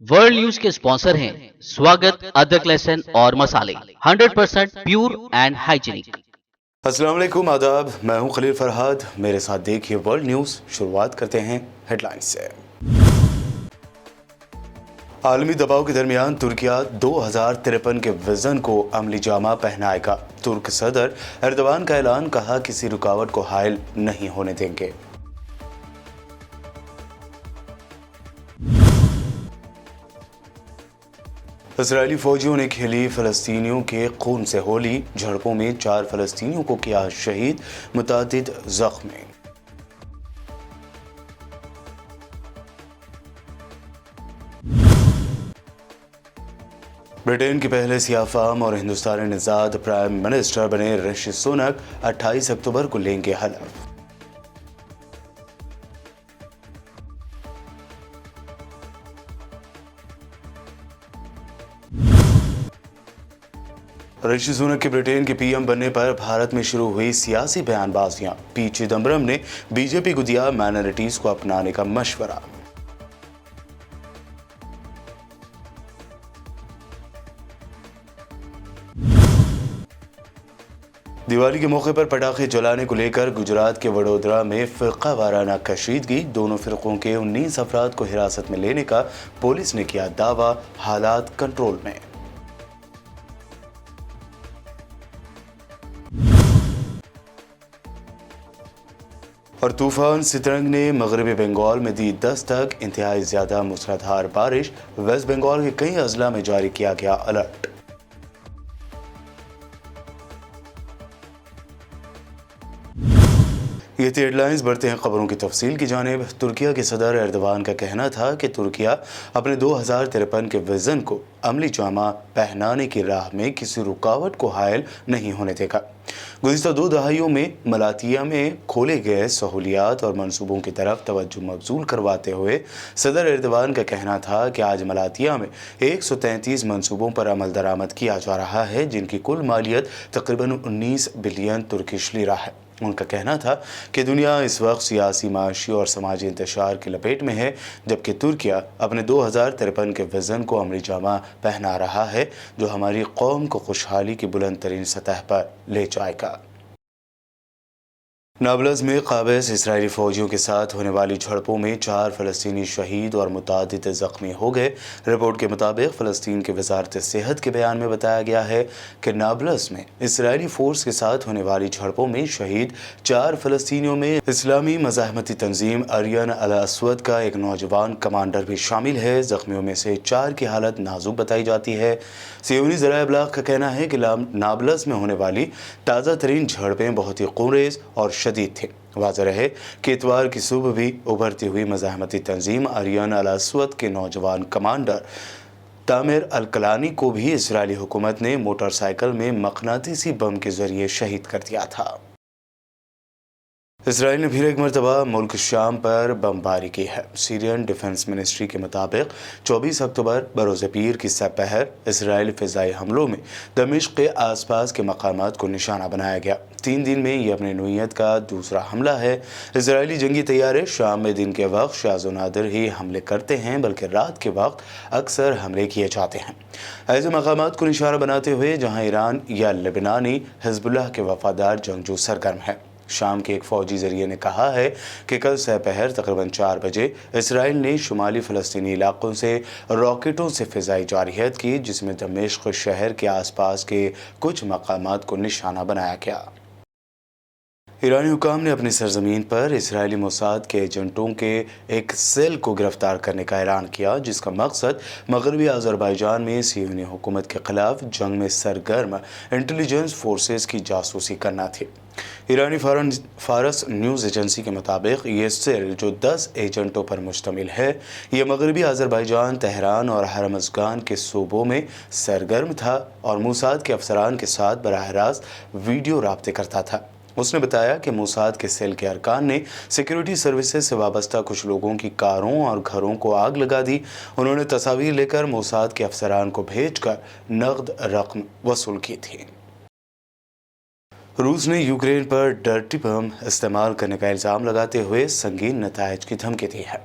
World news के sponsor हैं स्वागत, अदरक, लहसुन और मसाले 100% प्योर एंड हाइजीनिक। अस्सलाम वालेकुम, आदाब। मैं हूं खलील फरहाद। मेरे साथ देखिए वर्ल्ड न्यूज़। शुरुआत करते हैं हेडलाइंस से। आलमी दबाव के दरमियान तुर्किया 2053 के विजन को अमली जामा पहनाएगा। तुर्क सदर एर्दोगान का ऐलान, कहा किसी रुकावट को हायल नहीं होने देंगे। इजरायली फौजियों ने खेली फलस्तीनियों के खून से होली। झड़पों में 4 फलस्तीनियों को किया शहीद, मुतादिद जख्मी। ब्रिटेन के पहले सियाफाम और हिंदुस्तानी निजाद प्राइम मिनिस्टर बने ऋषि सुनक 28 अक्टूबर को लेंगे हलफ। ऋषि सुनक के ब्रिटेन के पीएम बनने पर भारत में शुरू हुई सियासी बयानबाजियां। पी चिदम्बरम ने बीजेपी को दिया माइनॉरिटीज को अपनाने का मशवरा। दिवाली के मौके पर पटाखे जलाने को लेकर गुजरात के वडोदरा में फिरका वाराना कशीदगी। दोनों फिरकों के 19 अफराद को हिरासत में लेने का पुलिस ने किया दावा, हालात कंट्रोल में। और तूफान सितरंग ने मगरबी बंगाल में दी दस्तक। इंतहाई ज्यादा मूसलाधार बारिश। वेस्ट बंगाल के कई अजला में जारी किया गया अलर्ट। ये थी हेडलाइंस। बढ़ते हैं खबरों की तफसील की जानिब। तुर्किया के सदर एर्दोगान का कहना था कि तुर्किया अपने 2053 के विजन को अमली जामा पहनाने की राह में किसी रुकावट को हायल नहीं होने देगा। गुज़िश्ता 2 दहाइयों में मलातिया में खोले गए सहूलियात और मंसूबों की तरफ तवज्जो मबजूल करवाते हुए सदर एर्दोगान का कहना था कि आज मलातिया में 133 मंसूबों पर अमल दरामद किया जा रहा है, जिनकी कुल मालियत तकरीबन 19 बिलियन तुर्किश लीरा है। उनका कहना था कि दुनिया इस वक्त सियासी, माशी और समाजी इंतशार की लपेट में है, जबकि तुर्किया अपने 2053 के विज़न को अमली जामा पहना रहा है, जो हमारी कौम को खुशहाली की बुलंद तरीन सतह पर ले जाएगा। नाबलस में काबिज इसराइली फौजियों के साथ होने वाली झड़पों में 4 फलस्तीनी शहीद और मुतादिद जख्मी हो गए। रिपोर्ट के मुताबिक फ़लस्तीन की वजारत सेहत के बयान में बताया गया है कि नाबलस में इसराइली फ़ोर्स के साथ होने वाली झड़पों में शहीद 4 फ़लस्तीनियों में इस्लामी मज़ाहमती तंजीम अरियन अल असवद का एक नौजवान कमांडर भी शामिल है। जख्मियों में से 4 की हालत नाजुक बताई जाती है। सियोनी ज़राए इब्लाग का कहना है कि नाबलस में होने वाली ताज़ा तरीन झड़पें बहुत ही खूनरेज़ और शदीद थे। वाज़ेह रहे कि इतवार की सुबह भी उभरती हुई मज़ाहमती तंजीम अरियन अल असवद के नौजवान कमांडर तामिर अल-कलानी को भी इजरायली हुकूमत ने मोटरसाइकिल में मकनातीसी बम के जरिए शहीद कर दिया था। इसराइल ने फिर एक मरतबा मुल्क शाम पर बमबारी की है। सीरियन डिफेंस मिनिस्ट्री के मुताबिक 24 अक्टूबर बरोज़ पीर की सपहर इसराइल फ़िज़ाई हमलों में दमिश्क के आसपास के मकामात को निशाना बनाया गया। 3 दिन में ये अपनी नौइयत का दूसरा हमला है। इसराइली जंगी तैयारे शाम में दिन के वक्त शाज़ व नादिर ही हमले करते हैं, बल्कि रात के वक्त अक्सर हमले किए जाते हैं, ऐसे मकामात को निशाना बनाते हुए जहाँ ईरान या लेबनानी हिज़्बुल्लाह के वफादार जंगजू सरगर्म है। शाम के एक फ़ौजी ज़रिए ने कहा है कि कल सपहर तकरीबन 4 बजे इसराइल ने शुमाली फ़लस्तीनी इलाकों से रॉकेटों से फ़िज़ाई जारहियत की, जिसमें दमिश्क शहर के आसपास के कुछ मकामात को निशाना बनाया गया। ईरानी हुकाम ने अपनी सरजमीन पर इसराइली मोसाद के एजेंटों के एक सेल को गिरफ्तार करने का ऐलान किया, जिसका मकसद मगरबी अज़रबैजान में सियोनी हुकूमत के खिलाफ जंग में सरगर्म इंटेलिजेंस फोर्सेस की जासूसी करना थी। ईरानी फारस न्यूज़ एजेंसी के मुताबिक ये सेल, जो 10 एजेंटों पर मुश्तमिल है, ये मगरबी अज़रबैजान, तेहरान और हरमज़गान के सूबों में सरगर्म था और मोसाद के अफसरान के साथ बराह रास्त वीडियो राब्ते करता था। उसने बताया कि मोसाद के सेल के अरकान ने सिक्योरिटी सर्विसेज से वाबस्ता कुछ लोगों की कारों और घरों को आग लगा दी। उन्होंने तस्वीर लेकर मोसाद के अफसरान को भेजकर नकद रकम वसूल की थी। روس نے یوکرین پر ڈرٹی بم استعمال کرنے کا الزام لگاتے ہوئے سنگین نتائج کی دھمکی دی ہے۔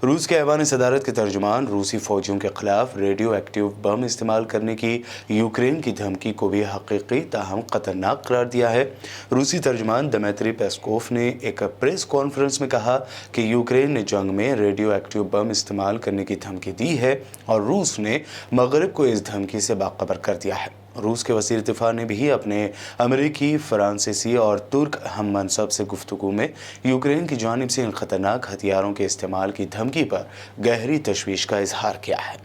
روس کے ایوان صدارت کے ترجمان روسی فوجیوں کے خلاف ریڈیو ایکٹیو بم استعمال کرنے کی یوکرین کی دھمکی کو بھی حقیقی تاہم خطرناک قرار دیا ہے۔ روسی ترجمان دمیتری پیسکوف نے ایک پریس کانفرنس میں کہا کہ یوکرین نے جنگ میں ریڈیو ایکٹیو بم استعمال کرنے کی دھمکی دی ہے اور روس نے مغرب کو اس دھمکی سے باخبر کر دیا ہے۔ روس کے وزیر دفاع نے بھی اپنے امریکی، فرانسیسی اور ترک ہم منصب سے گفتگو میں یوکرین کی جانب سے ان خطرناک ہتھیاروں کے استعمال کی دھمکی پر گہری تشویش کا اظہار کیا ہے۔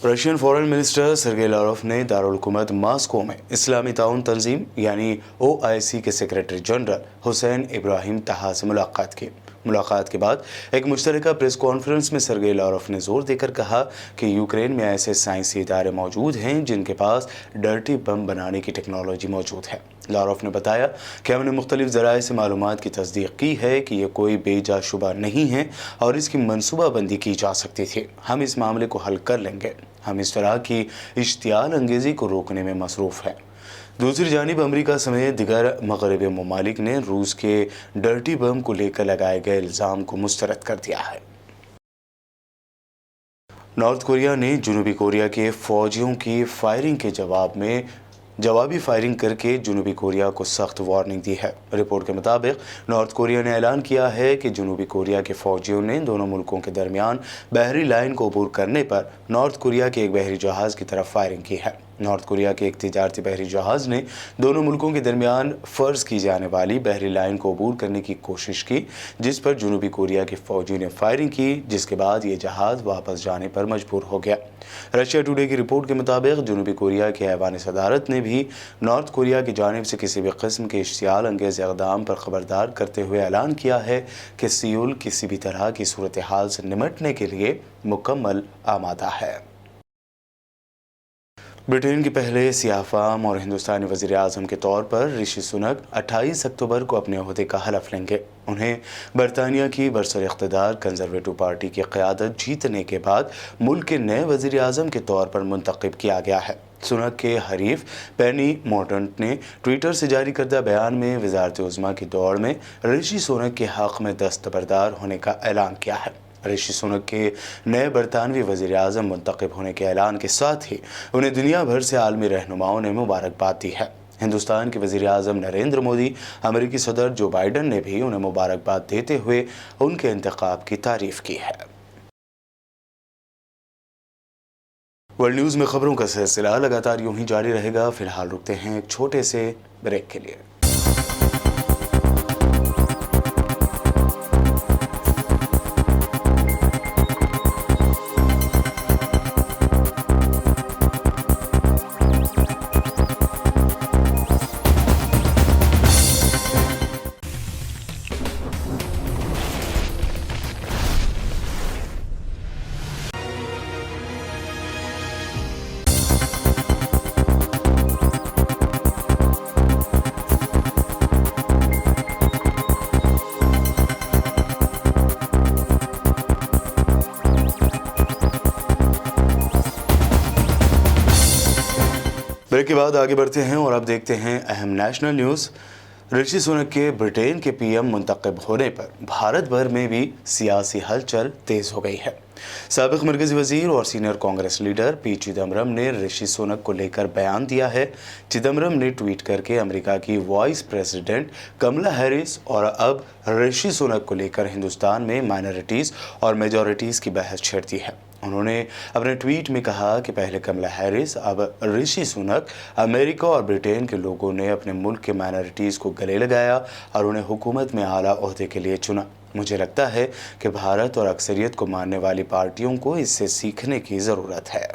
رشین فارن منسٹر سرگئی لاروف نے دارالحکومت ماسکو میں اسلامی تعاون تنظیم یعنی OIC کے سیکریٹری جنرل حسین ابراہیم طہا سے ملاقات کی۔ ملاقات کے بعد ایک مشترکہ پریس کانفرنس میں سرگئی لاروف نے زور دے کر کہا کہ یوکرین میں ایسے سائنسی ادارے موجود ہیں جن کے پاس ڈرٹی بم بنانے کی ٹیکنالوجی موجود ہے۔ لاروف نے بتایا کہ ہم نے مختلف ذرائع سے معلومات کی تصدیق کی ہے کہ یہ کوئی بے جا شبہ نہیں ہے اور اس کی منصوبہ بندی کی جا سکتی تھی۔ ہم اس معاملے کو حل کر لیں گے۔ ہم اس طرح کی اشتعال انگیزی کو روکنے میں مصروف ہیں۔ دوسری جانب امریکہ سمیت دیگر مغربی ممالک نے روس کے ڈرٹی بم کو لے کر لگائے گئے الزام کو مسترد کر دیا ہے۔ نارتھ کوریا نے جنوبی کوریا کے فوجیوں کی فائرنگ کے جواب میں جوابی فائرنگ کر کے جنوبی کوریا کو سخت وارننگ دی ہے۔ رپورٹ کے مطابق نارتھ کوریا نے اعلان کیا ہے کہ جنوبی کوریا کے فوجیوں نے دونوں ملکوں کے درمیان بحری لائن کو عبور کرنے پر نارتھ کوریا کے ایک بحری جہاز کی طرف فائرنگ کی ہے۔ نارتھ کوریا کے ایک تجارتی بحری جہاز نے دونوں ملکوں کے درمیان فرض کی جانے والی بحری لائن کو عبور کرنے کی کوشش کی، جس پر جنوبی کوریا کے فوجیوں نے فائرنگ کی، جس کے بعد یہ جہاز واپس جانے پر مجبور ہو گیا۔ رشیا ٹوڈے کی رپورٹ کے مطابق جنوبی کوریا کے ایوان صدارت نے بھی نارتھ کوریا کی جانب سے کسی بھی قسم کے اشتعال انگیز اقدام پر خبردار کرتے ہوئے اعلان کیا ہے کہ سیول کسی بھی طرح کی صورتحال سے نمٹنے کے لیے مکمل آمادہ ہے۔ برٹین کے پہلے سیاہ فام اور ہندوستانی وزیر اعظم کے طور پر رشی سنک 28 اکتوبر کو اپنے عہدے کا حلف لیں گے۔ انہیں برطانیہ کی برسر اقتدار کنزرویٹو پارٹی کی قیادت جیتنے کے بعد ملک کے نئے وزیر اعظم کے طور پر منتخب کیا گیا ہے۔ سنک کے حریف پینی مورٹنٹ نے ٹویٹر سے جاری کردہ بیان میں وزارت عظمیٰ کی دوڑ میں رشی سنک کے حق میں دستبردار ہونے کا اعلان کیا ہے۔ رشی سنک کے نئے برطانوی وزیر اعظم منتخب ہونے کے اعلان کے ساتھ ہی انہیں دنیا بھر سے عالمی رہنماؤں نے مبارکباد دی ہے۔ ہندوستان کے وزیر اعظم نریندر مودی، امریکی صدر جو بائیڈن نے بھی انہیں مبارکباد دیتے ہوئے ان کے انتخاب کی تعریف کی ہے۔ ورلڈ نیوز میں خبروں کا سلسلہ لگاتار یوں ہی جاری رہے گا۔ فی الحال رکتے ہیں ایک چھوٹے سے بریک کے لیے۔ بریک کے بعد آگے بڑھتے ہیں اور اب دیکھتے ہیں اہم نیشنل نیوز۔ رشی سنک کے برٹین کے پی ایم منتخب ہونے پر بھارت بھر میں بھی سیاسی ہلچل تیز ہو گئی ہے۔ سابق مرکزی وزیر اور سینئر کانگریس لیڈر پی چدمبرم نے رشی سنک کو لے کر بیان دیا ہے۔ چدمبرم نے ٹویٹ کر کے امریکہ کی وائس پریزیڈنٹ کملا ہیرس اور اب رشی سنک کو لے کر ہندوستان میں مائنورٹیز اور میجورٹیز کی بحث چھیڑ دی ہے۔ انہوں نے اپنے ٹویٹ میں کہا کہ پہلے کملا ہیرس، اب رشی سنک۔ امریکہ اور برٹین کے لوگوں نے اپنے ملک کے مائنورٹیز کو گلے لگایا اور انہیں حکومت میں اعلیٰ عہدے کے لیے چنا۔ مجھے لگتا ہے کہ بھارت اور اکثریت کو ماننے والی پارٹیوں کو اس سے سیکھنے کی ضرورت ہے۔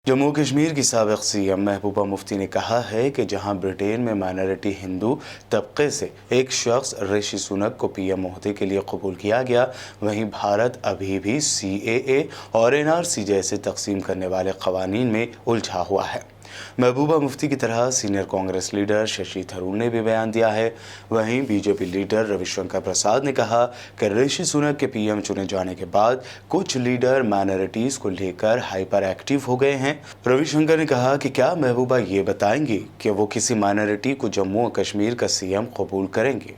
جموں کشمیر کی سابق سی ایم محبوبہ مفتی نے کہا ہے کہ جہاں برٹین میں مائنورٹی ہندو طبقے سے ایک شخص رشی سنک کو پی ایم عہدے کے لیے قبول کیا گیا، وہیں بھارت ابھی بھی CAA اور NRC جیسے تقسیم کرنے والے قوانین میں الجھا ہوا ہے۔ महबूबा मुफ्ती की तरह सीनियर कांग्रेस लीडर शशि थरूर ने भी बयान दिया है। वहीं बीजेपी लीडर रविशंकर प्रसाद ने कहा कि ऋषि सुनक के पीएम चुने जाने के बाद कुछ लीडर माइनॉरिटीज को लेकर हाइपर एक्टिव हो गए हैं। रविशंकर ने कहा कि क्या महबूबा ये बताएंगी कि वो किसी माइनॉरिटी को जम्मू और कश्मीर का सीएम कबूल करेंगे।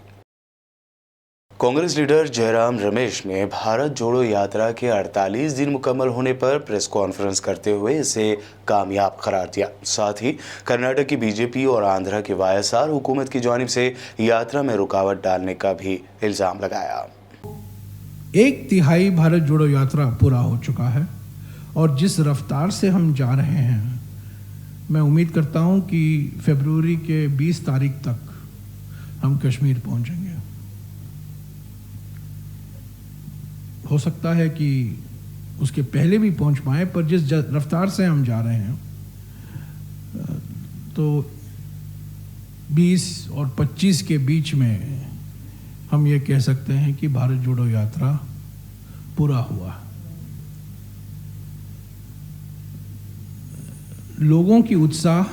कांग्रेस लीडर जयराम रमेश ने भारत जोड़ो यात्रा के 48 दिन मुकम्मल होने पर प्रेस कॉन्फ्रेंस करते हुए इसे कामयाब करार दिया। साथ ही कर्नाटक की बीजेपी और आंध्र की वाईएसआर हुकूमत की जानिब से यात्रा में रुकावट डालने का भी इल्जाम लगाया। 1/3 भारत जोड़ो यात्रा पूरा हो चुका है और जिस रफ्तार से हम जा रहे हैं, मैं उम्मीद करता हूं कि फरवरी के 20 तारीख तक हम कश्मीर पहुंचेंगे। हो सकता है कि उसके पहले भी पहुंच पाए, पर जिस रफ्तार से हम जा रहे हैं तो 20 और 25 के बीच में हम ये कह सकते हैं कि भारत जोड़ो यात्रा पूरा हुआ। लोगों की उत्साह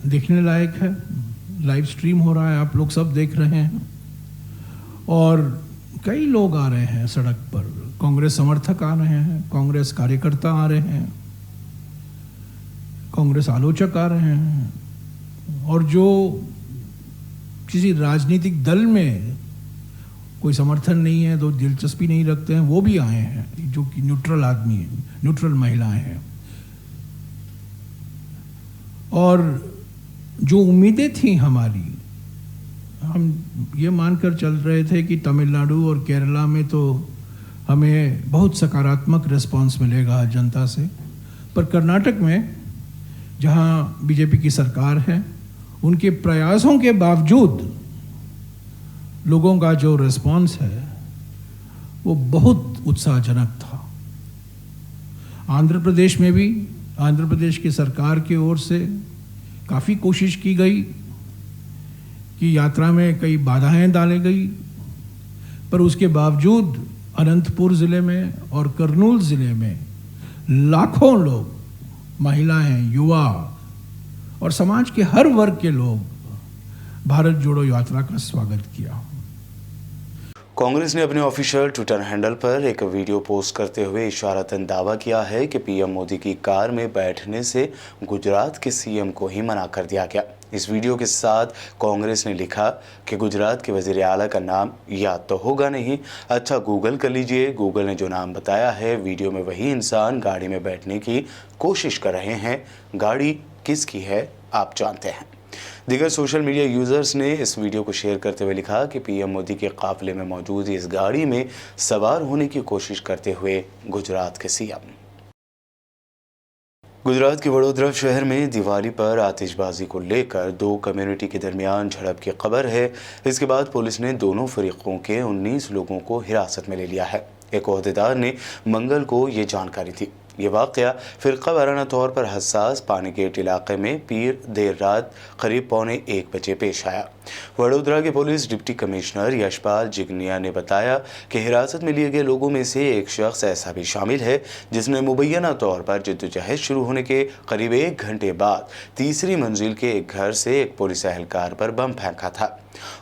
देखने लायक है। लाइव स्ट्रीम हो रहा है, आप लोग सब देख रहे हैं और कई लोग आ रहे हैं सड़क पर। कांग्रेस समर्थक आ रहे हैं, कांग्रेस कार्यकर्ता आ रहे हैं, कांग्रेस आलोचक आ रहे हैं और जो किसी राजनीतिक दल में कोई समर्थन नहीं है, तो दिलचस्पी नहीं रखते हैं, वो भी आए हैं, जो कि न्यूट्रल आदमी हैं, न्यूट्रल महिलाएं हैं। और जो उम्मीदें थी हमारी, हम ये मानकर चल रहे थे कि तमिलनाडु और केरला में तो हमें बहुत सकारात्मक रिस्पांस मिलेगा जनता से, पर कर्नाटक में जहां बीजेपी की सरकार है, उनके प्रयासों के बावजूद लोगों का जो रिस्पांस है वो बहुत उत्साहजनक था। आंध्र प्रदेश में भी आंध्र प्रदेश की सरकार की ओर से काफ़ी कोशिश की गई कि यात्रा में कई बाधाएं डाली गई, पर उसके बावजूद अनंतपुर ज़िले में और कर्नूल ज़िले में लाखों लोग, महिलाएं, युवा और समाज के हर वर्ग के लोग भारत जोड़ो यात्रा का स्वागत किया। कांग्रेस ने अपने ऑफिशियल ट्विटर हैंडल पर एक वीडियो पोस्ट करते हुए इशारतन दावा किया है कि पीएम मोदी की कार में बैठने से गुजरात के सीएम को ही मना कर दिया गया। इस वीडियो के साथ कांग्रेस ने लिखा कि गुजरात के वज़ीर आला का नाम याद तो होगा नहीं, अच्छा गूगल कर लीजिए, गूगल ने जो नाम बताया है वीडियो में वही इंसान गाड़ी में बैठने की कोशिश कर रहे हैं। गाड़ी किसकी है आप जानते हैं। दीगर सोशल मीडिया यूज़र्स ने इस वीडियो को शेयर करते हुए लिखा कि पीएम मोदी के काफिले में मौजूद इस गाड़ी में सवार होने की कोशिश करते हुए गुजरात के सीएम। गुजरात के वडोदरा शहर में दिवाली पर आतिशबाजी को लेकर 2 कम्युनिटी के दरमियान झड़प की खबर है। इसके बाद पुलिस ने दोनों फरीकों के 19 लोगों को हिरासत में ले लिया है। एक ओहदेदार ने मंगल को ये जानकारी दी। ये वाक़या फ़िरक़ा वाराना तौर पर हसास पानी गेट इलाके में पीर देर रात करीब 1:45 बजे पेश आया। वडोदरा के पुलिस डिप्टी कमिश्नर यशपाल जिग्निया ने बताया कि हिरासत में लिए गए लोगों में से एक शख्स ऐसा भी शामिल है जिसने मुबैना तौर पर जद्दोजहद शुरू होने के करीब 1 घंटे बाद तीसरी मंजिल के एक घर से एक पुलिस एहलकार पर बम फेंका था।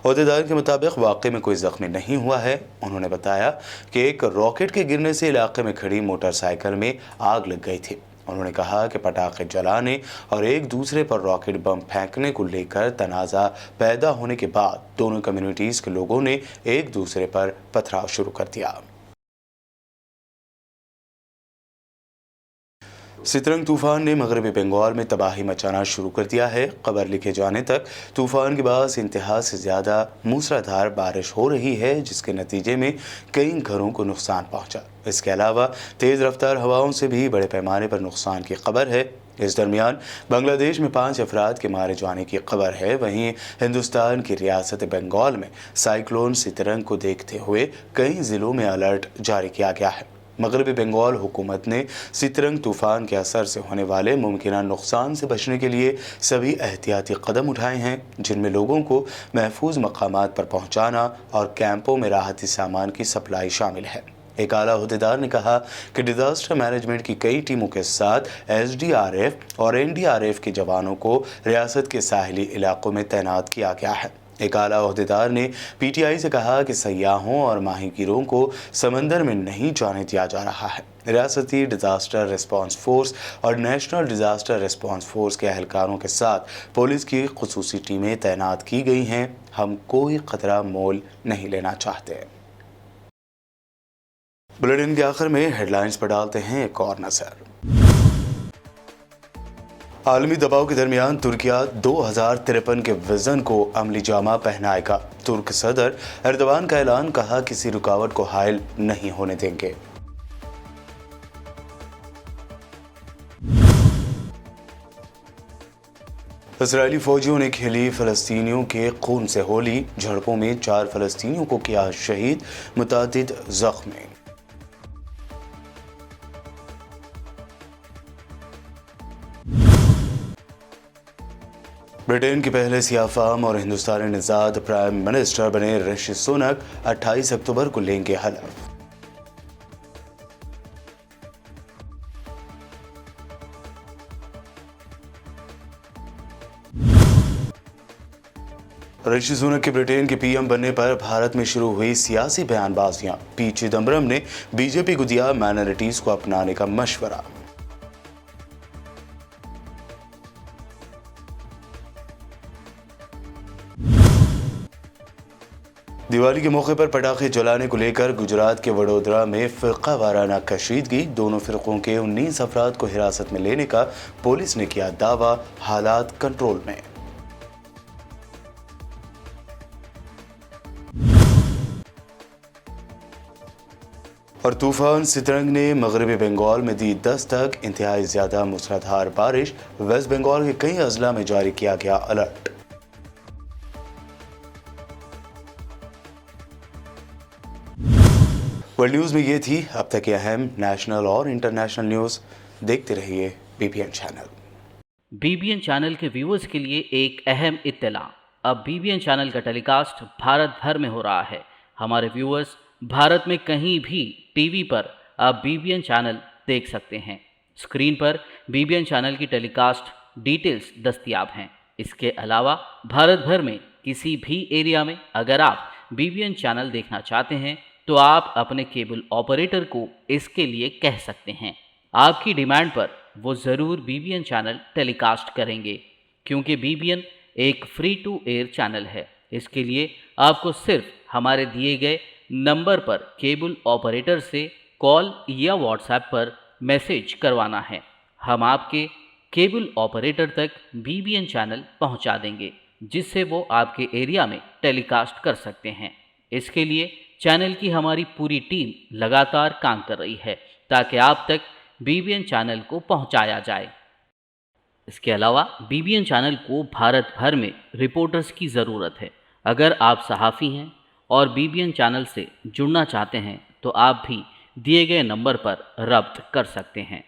ओहदेदार के मुताबिक वाक़े में कोई ज़ख्मी नहीं हुआ है। उन्होंने बताया कि एक रॉकेट के गिरने से इलाके में खड़ी मोटरसाइकिल में आग लग गई थी। उन्होंने कहा कि पटाखे जलाने और एक दूसरे पर रॉकेट बम फेंकने को लेकर तनाज़ा पैदा होने के बाद दोनों कम्युनिटीज़ के लोगों ने एक दूसरे पर पथराव शुरू कर दिया। सितरंग तूफान ने मगरबी बंगाल में तबाही मचाना शुरू कर दिया है। खबर लिखे जाने तक तूफान के बाद इंतहा से ज़्यादा मूसलाधार बारिश हो रही है, जिसके नतीजे में कई घरों को नुकसान पहुंचा। इसके अलावा तेज़ रफ्तार हवाओं से भी बड़े पैमाने पर नुकसान की खबर है। इस दरमियान बांग्लादेश में 5 अफराद के मारे जाने की खबर है। वहीं हिंदुस्तान की रियासत बंगाल में साइक्लोन सितरंग को देखते हुए कई ज़िलों में अलर्ट जारी किया गया है। मगरबी बंगाल हुकूमत ने सितरंग तूफ़ान के असर से होने वाले मुमकिन नुकसान से बचने के लिए सभी एहतियाती कदम उठाए हैं, जिनमें लोगों को महफूज मकामात पर पहुंचाना और कैंपों में राहती सामान की सप्लाई शामिल है। एक आला अहदेदार ने कहा कि डिजास्टर मैनेजमेंट की कई टीमों के साथ SDRF और NDRF के जवानों को रियासत के साहिली इलाकों में तैनात किया गया है। एक आला अहदेदार ने PTI से कहा कि सयाहों और माहीगीरों को समंदर में नहीं जाने दिया जा रहा है। रियासती डिजास्टर रिस्पांस फोर्स और नेशनल डिजास्टर रिस्पांस फोर्स के एहलकारों के साथ पुलिस की खुसूसी टीमें तैनात की गई हैं। हम कोई खतरा मोल नहीं लेना चाहते। बुलेटिन के आखिर में हेडलाइंस पर डालते हैं एक और नजर। आलमी दबाव के दरमियान तुर्किया 2053 के विजन को अमली जामा पहनाएगा। तुर्क सदर एर्दोगान का ऐलान, कहा किसी रुकावट को हायल नहीं होने देंगे। इजरायली फौजियों ने खेली फलस्तीनियों के खून से होली। झड़पों में 4 फलस्तीनियों को किया शहीद, मुतादिद जख्मी। ब्रिटेन के पहले सियाफाम और हिंदुस्तानी निजाद प्राइम मिनिस्टर बने ऋषि सुनक 28 अक्टूबर को लेंगे हलफ। ऋषि सुनक के ब्रिटेन के PM बनने पर भारत में शुरू हुई सियासी बयानबाजियां। पी चिदम्बरम ने बीजेपी को दिया माइनॉरिटीज को अपनाने का मशवरा। दिवाली के मौके पर पटाखे जलाने को लेकर गुजरात के वडोदरा में फिरका वाराना कशीदगी। दोनों फिरकों के 19 अफराद को हिरासत में लेने का पुलिस ने किया दावा, हालात कंट्रोल में। और तूफान सितरंग ने मगरबी बंगाल में दी दस्तक। इंतहाई ज्यादा मूसलाधार बारिश। वेस्ट बंगाल के कई अजला में जारी किया गया अलर्ट। वर्ल्ड न्यूज में ये थी अब तक की अहम नेशनल और इंटरनेशनल न्यूज। देखते रहिए BBN चैनल। BBN चैनल के व्यूअर्स के लिए एक अहम इत्तला। अब BBN चैनल का टेलीकास्ट भारत भर में हो रहा है। हमारे व्यूअर्स भारत में कहीं भी टीवी पर अब BBN चैनल देख सकते हैं। स्क्रीन पर BBN चैनल की टेलीकास्ट डिटेल्स दस्तयाब हैं। इसके अलावा भारत भर में किसी भी एरिया में अगर आप BBN चैनल देखना चाहते हैं तो आप अपने केबल ऑपरेटर को इसके लिए कह सकते हैं। आपकी डिमांड पर वो ज़रूर BBN चैनल टेलीकास्ट करेंगे, क्योंकि BBN एक फ्री टू एयर चैनल है। इसके लिए आपको सिर्फ हमारे दिए गए नंबर पर केबल ऑपरेटर से कॉल या व्हाट्सएप पर मैसेज करवाना है। हम आपके केबल ऑपरेटर तक BBN चैनल पहुंचा देंगे, जिससे वो आपके एरिया में टेलीकास्ट कर सकते हैं। इसके लिए चैनल की हमारी पूरी टीम लगातार काम कर रही है ताकि आप तक BBN चैनल को पहुंचाया जाए। इसके अलावा BBN चैनल को भारत भर में रिपोर्टर्स की ज़रूरत है। अगर आप सहाफ़ी हैं और BBN चैनल से जुड़ना चाहते हैं तो आप भी दिए गए नंबर पर रब्त कर सकते हैं।